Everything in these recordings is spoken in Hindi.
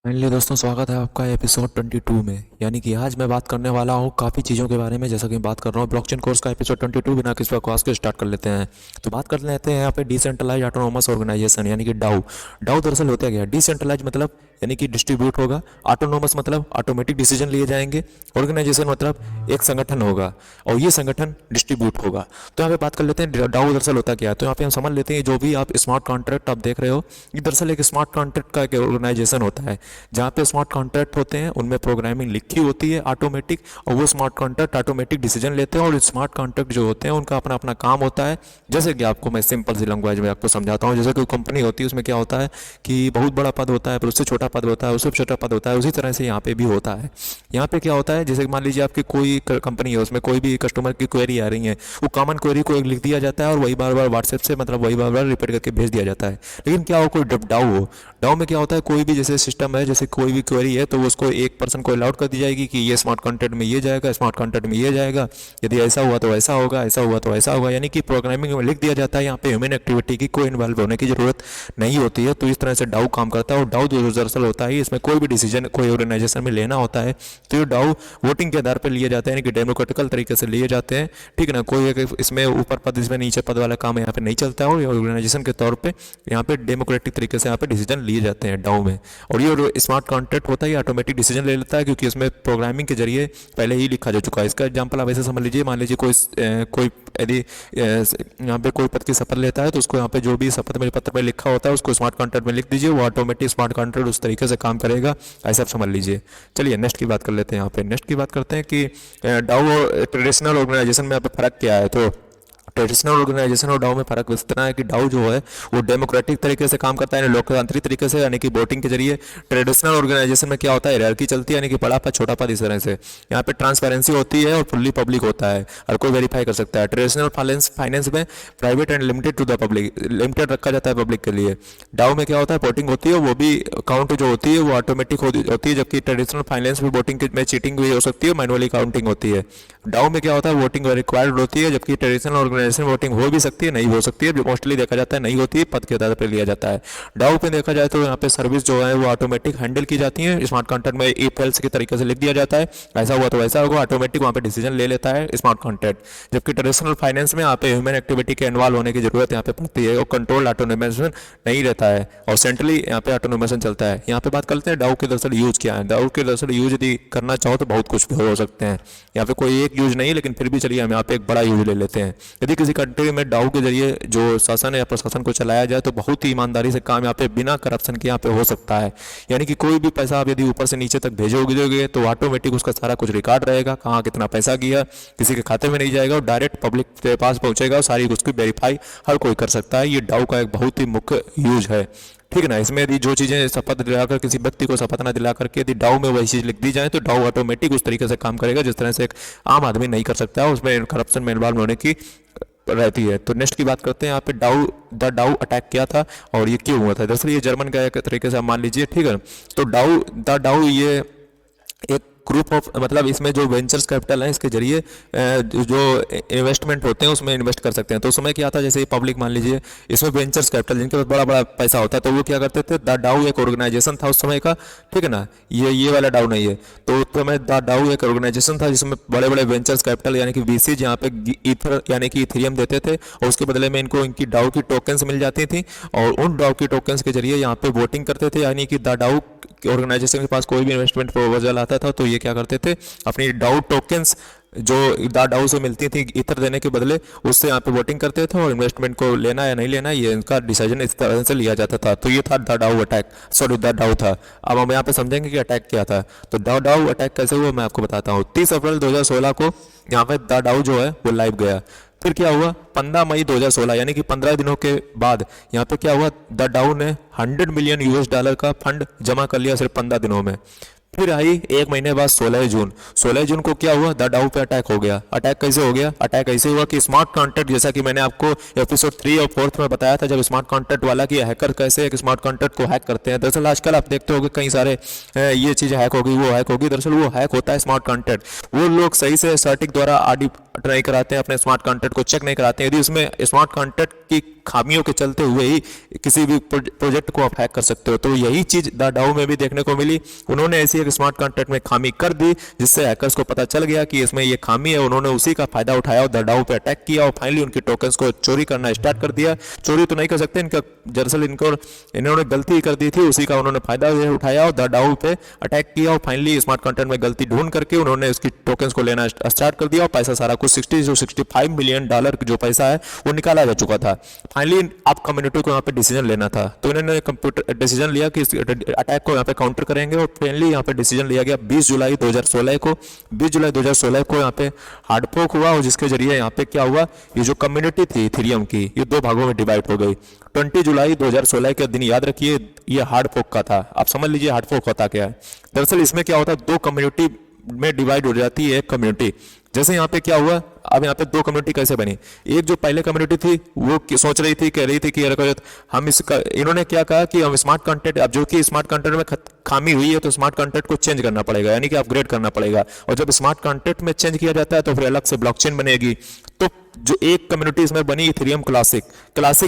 फाइनली दोस्तों, स्वागत है आपका एपिसोड 22 में। यानी कि आज मैं बात करने वाला हूँ काफ़ी चीज़ों के बारे में। जैसा कि मैं बात कर रहा हूँ ब्लॉकचेन कोर्स का एपिसोड 22। बिना किसी बकवास के स्टार्ट कर लेते हैं। तो बात कर लेते हैं यहाँ पे डिसेंट्रलाइज ऑटोनोमस ऑर्गेनाइजेशन यानी कि डाउ। डाउ दरअसल होता क्या है? डिसेंट्रलाइज मतलब यानी कि डिस्ट्रीब्यूट होगा, ऑटोनोमस मतलब ऑटोमेटिक डिसीजन लिए जाएंगे, ऑर्गेनाइजेशन मतलब एक संगठन होगा और ये संगठन डिस्ट्रीब्यूट होगा। तो यहाँ पे बात कर लेते हैं डाउ दरअसल होता क्या है। तो यहाँ पे हम समझ लेते हैं जो भी आप स्मार्ट कॉन्ट्रैक्ट आप देख रहे हो, ये दरअसल एक स्मार्ट कॉन्ट्रैक्ट का एक ऑर्गेनाइजेशन होता है जहाँ पे स्मार्ट कॉन्ट्रैक्ट होते हैं, उनमें प्रोग्रामिंग लिखी होती है ऑटोमेटिक, और वो स्मार्ट कॉन्ट्रैक्ट ऑटोमेटिक डिसीजन लेते हैं। और स्मार्ट कॉन्ट्रैक्ट जो होते हैं उनका अपना अपना काम होता है। जैसे कि आपको मैं सिंपल सी लैंग्वेज में आपको समझाता हूँ। जैसे कोई कंपनी होती है, उसमें क्या होता है कि बहुत बड़ा पद होता है, फिर उससे छोटा पद होता है, उससे छोटा पद होता है। उसी तरह से यहाँ पे भी होता है। यहाँ पे क्या होता है, जैसे मान लीजिए आपकी कोई कंपनी है, उसमें कोई भी कस्टमर की क्वेरी आ रही है, वो कॉमन क्वेरी को एक लिख दिया जाता है और वही बार बार व्हाट्सएप से मतलब वही बार बार रिपीट करके भेज दिया जाता है। लेकिन क्या हो, कोई डाउ हो, डाउ में क्या होता है, कोई भी जैसे सिस्टम है, जैसे कोई भी क्वेरी है तो उसको एक पर्सन को अलाउड कर दी जाएगी कि ये स्मार्ट कंटेंट में ये जाएगा, स्मार्ट कंटेंट में ये जाएगा, यदि ऐसा हुआ तो ऐसा होगा, ऐसा हुआ तो ऐसा होगा। यानी कि प्रोग्रामिंग में लिख दिया जाता है। यहाँ पे ह्यूमन एक्टिविटी की कोई इन्वॉल्व होने की जरूरत नहीं होती है। तो इस तरह से डाउ काम करता है। और डाउ जो दरअसल होता है, इसमें कोई भी डिसीजन कोई ऑर्गेनाइजेशन में लेना होता है तो ये डाउ वोटिंग के आधार पर लिए जाते हैं, यानी कि डेमोक्रेटिकल तरीके से लिए जाते हैं। ठीक है ना, कोई एक इसमें ऊपर पद इसमें नीचे पद वाला काम यहाँ पे नहीं चलता है। और ऑर्गेनाइजेशन के तौर पे यहाँ पे डेमोक्रेटिक तरीके से यहाँ पे डिसीजन लिए जाते हैं डाउ में। और ये स्मार्ट कॉन्ट्रैक्ट होता है, ये ऑटोमेटिक डिसीजन ले लेता है क्योंकि इसमें प्रोग्रामिंग के जरिए पहले ही लिखा जा चुका है। इसका एग्जांपल आप ऐसे समझ लीजिए, मान लीजिए कोई यदि यहाँ पे कोई पद की शपथ लेता है तो उसको यहाँ पे जो भी शपथ में पत्र में लिखा होता है उसको स्मार्ट कॉन्ट्रैक्ट में लिख दीजिए, वो ऑटोमेटिक स्मार्ट कॉन्ट्रैक्ट उस तरीके से काम करेगा। ऐसा आप समझ लीजिए। चलिए नेक्स्ट की बात कर लेते हैं। यहाँ पे नेक्स्ट की बात करते हैं कि डाउ और ट्रेडिशनल ऑर्गेनाइजेशन में यहाँ पे फर्क क्या है। तो ट्रेडिशनल ऑर्गेनाइजेशन और डाउ में फर्क इस तरह है कि डाउ जो है वो डेमोक्रेटिक तरीके से काम करता है, यानी लोकतांत्रिक तरीके से, यानी कि वोटिंग के जरिए। ट्रेडिशनल ऑर्गेनाइजेशन में क्या होता है, हायरार्की चलती है, यानी कि बड़ा पद छोटा पद इस तरह से। यहाँ पे ट्रांसपेरेंसी होती है और फुल्ली पब्लिक होता है, हर कोई वेरीफाई कर सकता है। ट्रेडिशनल फाइनेंस में private and limited to the public, limited रखा जाता है पब्लिक के लिए। डाउ में क्या होता है, वोटिंग होती है, वो भी काउंट जो होती है वो ऑटोमेटिक होती है, जबकि ट्रेडिशनल फाइनेंस में वोटिंग में चीटिंग भी हो सकती है, मैनुअली काउंटिंग होती है। डाउ में क्या होता है, वोटिंग रिक्वायर्ड होती है, जबकि ट्रेडिशनल ऑर्गेनाइजेशन वोटिंग हो भी सकती है, नहीं हो सकती है। मोस्टली देखा जाता है नहीं होती है, पद के आधार पर लिया जाता है। डाउ पे देखा जाए तो यहाँ पे सर्विस जो है वो ऑटोमेटिक हैंडल की जाती है। स्मार्ट कॉन्ट्रैक्ट में इफ एल्स के तरीके से लिख दिया जाता है, ऐसा हुआ तो ऐसा होगा, ऑटोमेटिक वहाँ पे डिसीजन ले लेता है स्मार्ट कॉन्ट्रैक्ट। जबकि ट्रेडिशनल फाइनेंस में यहाँ पे ह्यूमन एक्टिविटी के इन्वॉल्व होने की जरूरत यहाँ पे पड़ती है और कंट्रोल ऑटोनोमेशन नहीं रहता है और सेंट्रली यहाँ पे ऑटोनोमेशन चलता है। यहाँ पे बात करते हैं डाउ के दरअसल यूज क्या है। डाउ के दरअसल यूज यदि करना चाहो तो बहुत कुछ हो सकते हैं। यहाँ पे कोई एक यूज नहीं, लेकिन फिर भी चलिए हम यहाँ पे एक बड़ा यूज ले लेते हैं। यदि किसी कंट्री में डाउ के जरिए जो शासन या प्रशासन को चलाया जाए तो बहुत ही ईमानदारी से काम यहाँ पे बिना करप्शन के यहाँ पे हो सकता है। यानी कि कोई भी पैसा आप यदि ऊपर से नीचे तक भेजोगे तो ऑटोमेटिक उसका सारा कुछ रिकॉर्ड रहेगा, कहाँ कितना पैसा गया, किसी के खाते में नहीं जाएगा और डायरेक्ट पब्लिक के पास पहुंचेगा और सारी उसकी वेरीफाई हर कोई कर सकता है। ये डाउ का एक बहुत ही मुख्य यूज है। ठीक है ना, इसमें यदि जो चीज़ें शपथ दिलाकर किसी व्यक्ति को शपथ ना दिला करके यदि डाउ में वही चीज़ लिख दी जाए तो डाउ ऑटोमेटिक उस तरीके से काम करेगा जिस तरह से एक आम आदमी नहीं कर सकता है, उसमें करप्शन में इन्वॉल्व होने की रहती है। तो नेक्स्ट की बात करते हैं। यहाँ पे डाउ अटैक किया था और ये क्यों हुआ था। दरअसल ये जर्मन का एक तरीके से आप मान लीजिए। ठीक है, तो डाउ ये एक ग्रुप ऑफ मतलब इसमें जो वेंचर्स कैपिटल है इसके जरिए जो इन्वेस्टमेंट होते हैं उसमें इन्वेस्ट कर सकते हैं। तो उस समय क्या था, जैसे पब्लिक मान लीजिए इसमें वेंचर्स कैपिटल जिनके पास बड़ा बड़ा पैसा होता है तो वो क्या करते थे, द डाउ एक ऑर्गेनाइजेशन था उस समय का। ठीक है ना, ये वाला डाउ नहीं है। तो उस समय द डाउ एक ऑर्गेनाइजेशन था जिसमें बड़े बड़े वेंचर्स कैपिटल यानी कि वीसी यहाँ पे ईथर यानी कि इथेरियम देते थे और उसके बदले में इनको इनकी डाउ की टोकन्स मिल जाती थी और उन डाउ की टोकन्स के जरिए यहाँ पे वोटिंग करते थे। यानी कि द डाउ ऑर्गेनाइजेशन के पास कोई भी इन्वेस्टमेंट प्रपोजल आता था तो ये क्या करते थे, अपनी डाउ टोकन्स जो डाउ से मिलती थी इतर देने के बदले उससे यहाँ पे वोटिंग करते थे और इन्वेस्टमेंट को लेना या नहीं लेना ये इनका डिसीजन इस तरह से लिया जाता था। तो ये था द डाउ अटैक, सॉरी द डाउ था। अब हम यहाँ पे समझेंगे कि अटैक क्या था। तो द डाउ अटैक कैसे हुआ मैं आपको बताता हूँ। 30 अप्रैल 2016 को यहाँ पे द डाउ जो है वो लाइव गया। फिर क्या हुआ, 15 मई 2016 यानी कि 15 दिनों के बाद यहाँ पे क्या हुआ, द डाउ ने 100 मिलियन यूएस डॉलर का फंड जमा कर लिया सिर्फ 15 दिनों में। फिर आई एक महीने बाद 16 जून को क्या हुआ, द डाउ पे अटैक हो गया। अटैक कैसे हो गया, अटैक ऐसे हुआ कि स्मार्ट कॉन्ट्रैक्ट, जैसा कि मैंने आपको एपिसोड 3 और 4 में बताया था जब स्मार्ट कॉन्ट्रैक्ट वाला कि हैकर कैसे एक स्मार्ट कॉन्ट्रैक्ट को हैक करते हैं। दरअसल आजकल आप देखते होंगे कई सारे ये चीज़ हैक होगी वो हैक होगी, दरअसल वो हैक होता है स्मार्ट कॉन्ट्रैक्ट। वो लोग सही से स्टैटिक द्वारा ऑडिट नहीं कराते हैं, अपने स्मार्ट कॉन्ट्रैक्ट को चेक नहीं कराते हैं। यदि उसमें स्मार्ट कॉन्ट्रैक्ट की खामियों के चलते हुए ही किसी भी प्रोजेक्ट को आप हैक कर सकते हो। तो यही चीज द डाउ में भी देखने को मिली। उन्होंने ऐसी एक स्मार्ट कॉन्ट्रैक्ट में खामी कर दी जिससे हैकर्स को पता चल गया कि इसमें ये खामी है। उन्होंने उसी का फायदा उठाया और द डाउ पे अटैक किया और फाइनली उनके टोकन्स को चोरी करना स्टार्ट कर दिया। चोरी तो नहीं कर सकते, इनका दरअसल इन्होंने गलती कर दी थी, उसी का उन्होंने फायदा उठाया और द डाउ पे अटैक किया और फाइनली स्मार्ट कॉन्ट्रैक्ट में गलती ढूंढ करके उन्होंने उसकी टोकन्स को लेना स्टार्ट कर दिया और पैसा सारा कुछ 65 मिलियन डॉलर जो पैसा है वो निकाला जा चुका था। फाइनली आप कम्युनिटी को यहाँ पे डिसीजन लेना था, तो इन्होंने कंप्यूटर डिसीजन लिया कि इस अटैक को यहाँ पे काउंटर करेंगे और फाइनली यहाँ पे डिसीजन लिया गया 20 जुलाई 2016 को यहाँ पे हार्ड फोक हुआ और जिसके जरिए यहाँ पे क्या हुआ, ये जो कम्युनिटी थी इथेरियम की ये दो भागों में डिवाइड हो गई। 20 जुलाई 2016 के दिन याद रखिए ये हार्ड फोक का था। आप समझ लीजिए हार्ड फोक होता क्या है। दरअसल इसमें क्या होता है, दो कम्युनिटी में डिवाइड हो जाती है एक कम्युनिटी। जैसे यहाँ पे क्या हुआ, अब यहाँ पे दो कम्युनिटी कैसे बनी। एक जो पहले कम्युनिटी थी वो सोच रही थी, कह रही थी कि हम इसका, इन्होंने क्या कहा कि हम स्मार्ट कंटेंट, अब जो कि स्मार्ट कंटेंट में खामी हुई है तो स्मार्ट कंटेंट को चेंज करना पड़ेगा, यानी कि अपग्रेड करना पड़ेगा। और जब स्मार्ट कंटेंट में चेंज किया जाता है तो फिर अलग से ब्लॉकचेन बनेगी। तो जो एक कम्युनिटी इसमें बनी इथेरियम क्लासिक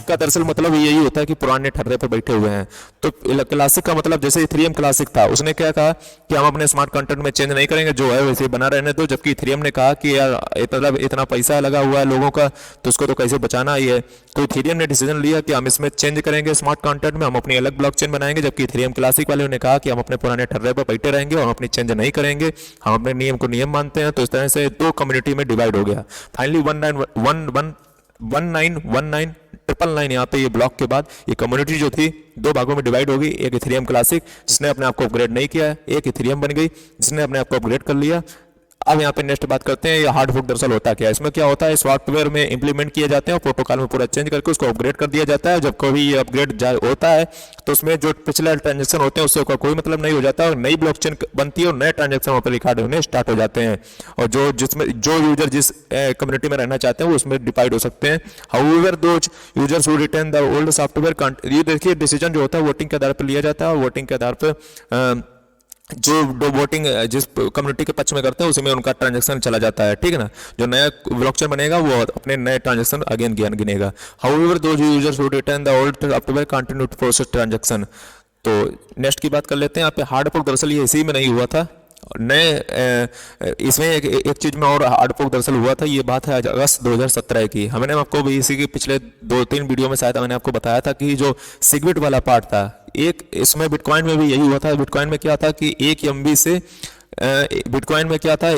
का दरअसल मतलब यही होता है कि पुराने ठर्रे पर बैठे हुए हैं। तो क्लासिक का मतलब जैसे इथेरियम क्लासिक था, उसने क्या कहा कि हम अपने स्मार्ट कंटेंट में चेंज नहीं करेंगे, जो है वैसे बना रहने दो। जबकि इथेरियम ने कहा कि यार इतना पैसा लगा हुआ है लोगों का तो उसको तो कैसे बचाना ही है। तो इथेरियम ने डिसीजन लिया कि हम इसमें चेंज करेंगे स्मार्ट कंटेंट में, हम अपनी अलग ब्लॉकचेन बनाएंगे। जबकि इथेरियम क्लासिक वाले ने कहा कि हम अपने पुराने ठर्रे पर बैठे रहेंगे और हम अपनी चेंज नहीं करेंगे, हम अपने नियम को नियम मानते हैं। तो इस तरह से दो कम्युनिटी में डिवाइड हो गया। फाइनली 1999 यहाँ पे ये ब्लॉक के बाद ये कम्युनिटी जो थी दो भागों में डिवाइड हो गई। एक इथेरियम क्लासिक जिसने अपने आप को अपग्रेड नहीं किया है, एक इथेरियम बन गई जिसने अपने आप को अपग्रेड कर लिया। अब यहाँ पे नेक्स्ट बात करते हैं ये हार्ड फोक दरअसल होता क्या है। इसमें क्या होता है, सॉफ्टवेयर में इंप्लीमेंट किए जाते हैं और प्रोटोकॉल में पूरा चेंज करके उसको अपग्रेड कर दिया जाता है। जब कभी ये अपग्रेड होता है तो उसमें जो पिछले ट्रांजेक्शन होते हैं उससे कोई मतलब नहीं हो जाता और नई ब्लॉकचेन बनती है और नए ट्रांजेक्शन वहाँ पर रिकॉर्ड होने स्टार्ट हो जाते हैं। और जो यूजर जिस कम्युनिटी में रहना चाहते हैं वो उसमें डिवाइड हो सकते हैं। However those users who retain the old software, ये देखिए डिसीजन जो होता है वोटिंग के आधार पर लिया जाता है और वोटिंग के आधार पर जो वोटिंग जिस कम्युनिटी के पक्ष में करते हैं उसमें उनका ट्रांजैक्शन चला जाता है, ठीक है ना। जो नया ब्लॉकचेन बनेगा वो अपने नए ट्रांजैक्शन अगेन गिनेगा। However those users who retain the old software continue to process transaction. तो नेक्स्ट की बात कर लेते हैं। यहाँ पे हार्ड फोक दरअसल ये इसी में नहीं हुआ था, नए इसमें एक चीज में और हार्ड फोक दरअसल हुआ था। ये बात है अगस्त 2017 की। हमने आपको भी इसी के पिछले 2-3 वीडियो में शायद मैंने आपको बताया था कि जो सिगबिट वाला पार्ट था, एक इसमें बिटकॉइन में भी यही हुआ था। बिटकॉइन में क्या था कि 1 MB से बिटकॉइन में क्या था,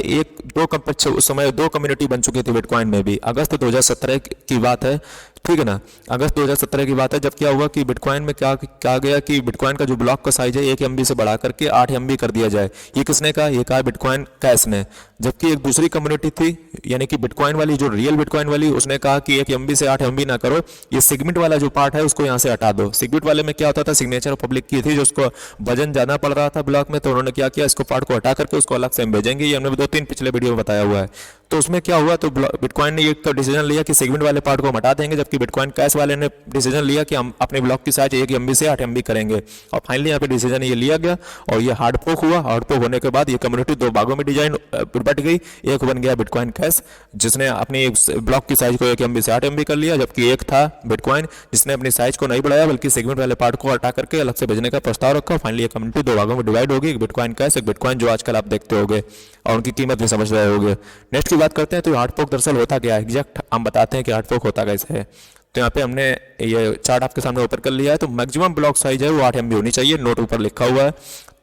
उस समय दो कम्युनिटी बन चुकी थी बिटकॉइन में भी। अगस्त 2017 की बात है, ठीक है ना, अगस्त 2017 की बात है। जब क्या हुआ कि बिटकॉइन में क्या गया कि बिटकॉइन का जो ब्लॉक का साइज है 1 MB से बढ़ा करके 8 MB कर दिया जाए। ये किसने कहा, ये कहा बिटकॉइन कैश ने। जबकि एक दूसरी कम्युनिटी थी यानी कि बिटकॉइन वाली, जो रियल बिटकॉइन वाली, उसने कहा कि 1 MB से 8 MB ना करो, ये सिगमिट वाला जो पार्ट है उसको यहाँ से हटा दो। सिगमिट वाले में क्या होता था, सिग्नेचर पब्लिक की थी, जो उसको वजन ज्यादा पड़ रहा था ब्लॉक में, तो उन्होंने क्या किया, इसको पार्ट को हटा करके उसको अलग से हम भेजेंगे। ये हमने 2-3 पिछले वीडियो में बताया हुआ है। तो उसमें क्या हुआ, तो बिटकॉइन ने एक डिसीजन लिया कि सेगमेंट वाले पार्ट को हम हटा देंगे, जबकि बिटकॉइन कैश वाले ने डिसीजन लिया कि हम अपने ब्लॉक की साइज 1 MB से 8 MB करेंगे। और फाइनली यहाँ पे डिसीजन ये लिया गया और ये हार्ड फोक हुआ। हार्ड फोक होने के बाद ये कम्युनिटी दो भागों में डिजाइन बट गई। एक बन गया बिटकॉइन कैश, जिसने अपनी ब्लॉक की साइज को 1 MB से 8 MB कर लिया, जबकि एक था बिटकॉइन जिसने अपनी साइज को नहीं बढ़ाया बल्कि सेगमेंट वाले पार्ट को हटा करके अलग से भेजने का प्रस्ताव रखा। फाइनली ये कम्युनिटी दो भागों में डिवाइड होगी, एक बिटकॉइन कैश, एक बिटकॉइन जो आजकल आप देखते होंगे और उनकी कीमत भी समझ रहे होंगे। नेक्स्ट की बात करते हैं तो हार्ड फोक दरअसल होता क्या है, एग्जैक्ट हम बताते हैं कि हार्ड फोक होता कैसे है। तो यहाँ पे हमने ये चार्ट आपके सामने ओपन कर लिया है। तो मैक्सिमम ब्लॉक साइज है वो 8 MB होनी चाहिए, नोट ऊपर लिखा हुआ है।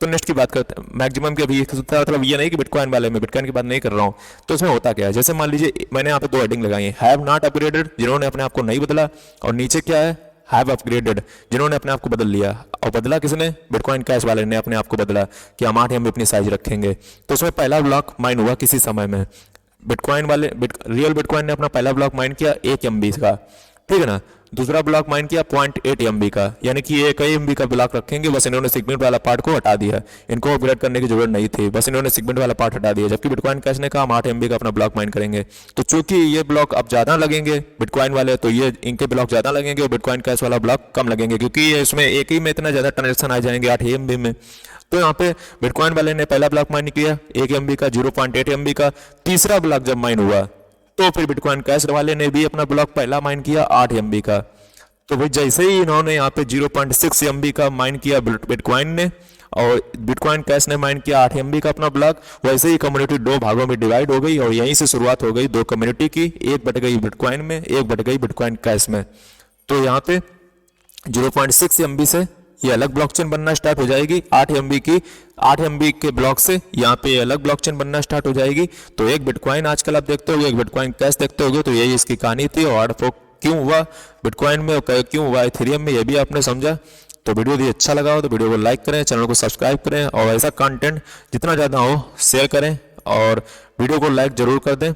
तो नेक्स्ट की बात करते हैं मैक्सिमम की। अभी मतलब ये नहीं कि बिटकॉइन वाले में, बिटकॉइन की बात नहीं कर रहा हूँ। तो इसमें होता क्या है, जैसे मान लीजिए मैंने यहाँ पे दो हेडिंग लगाई है, हैव नॉट अपग्रेडेड जिन्होंने अपने आप को नहीं बदला, और नीचे क्या है, हैव अपग्रेडेड जिन्होंने अपने आप को बदल लिया। और बदला किसने, बिटकॉइन कैश वाले ने अपने आप को बदला कि हम 8 MB अपनी साइज रखेंगे। तो उसमें पहला ब्लॉक माइन हुआ किसी समय में, बिटकॉइन वाले रियल बिटकॉइन ने अपना पहला ब्लॉक माइन किया 1 MB का, ठीक है ना। दूसरा ब्लॉक माइन किया 0.8 MB का, यानी कि 1 MB का ब्लॉक रखेंगे। बस इन्होंने सेगमेंट वाला पार्ट को हटा दिया, इनको अपग्रेड करने की जरूरत नहीं थी, बस इन्होंने सेगमेंट वाला पार्ट हटा दिया। जबकि बिटकॉइन कैश ने कहा हम 8 MB का अपना ब्लॉक माइन करेंगे। तो चूंकि ये ब्लॉक अब ज्यादा लगेंगे बिटकॉइन वाले, तो ये इनके ब्लॉक ज्यादा लगेंगे और बिटकॉइन कैश वाला ब्लॉक कम लगेंगे, क्योंकि इसमें एक ही में इतना ज्यादा ट्रांजेक्शन आ जाएंगे 8 MB में। तो यहाँ पे बिटकॉइन वाले ने पहला ब्लॉक माइन किया 1 MB का, 0.8 MB का। तीसरा ब्लॉक जब माइन हुआ तो फिर बिटकॉइन कैश वाले ने भी अपना ब्लॉक पहला माइन किया 8 MB का। तो भाई जैसे ही इन्होंने यहाँ पे 0.6 MB का माइन किया बिटकॉइन ने और बिटकॉइन कैश ने माइन किया 8 MB का अपना ब्लॉक, वैसे ही कम्युनिटी दो भागों में डिवाइड हो गई और यहीं से शुरुआत हो गई दो कम्युनिटी की, एक बट गई बिटकॉइन में, एक बट गई बिटकॉइन कैश में। तो यहाँ पे 0.6 MB से ये अलग ब्लॉकचेन बनना स्टार्ट हो जाएगी, 8 MB के ब्लॉक से यहाँ पे अलग ब्लॉकचेन बनना स्टार्ट हो जाएगी। तो एक बिटकॉइन आजकल आप देखते होगे, एक बिटकॉइन कैश देखते होगे, तो यही इसकी कहानी थी। और फोक क्यों हुआ बिटकॉइन में और क्यों हुआ इथेरियम में, ये भी आपने समझा। तो वीडियो यदि अच्छा लगा हो तो वीडियो को लाइक करें, चैनल को सब्सक्राइब करें और ऐसा कंटेंट जितना ज़्यादा हो शेयर करें और वीडियो को लाइक जरूर कर दें।